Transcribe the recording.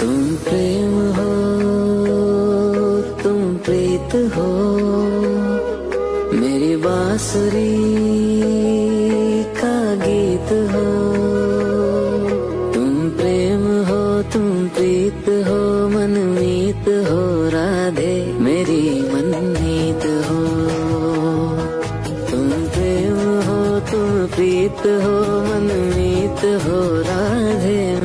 तुम प्रेम हो, तुम प्रीत हो, मेरी बांसुरी का गीत हो। तुम प्रेम हो, तुम प्रीत हो, मनमीत हो राधे, मेरी मनमीत हो। तुम प्रेम हो, तुम प्रीत हो, मनमीत हो राधे।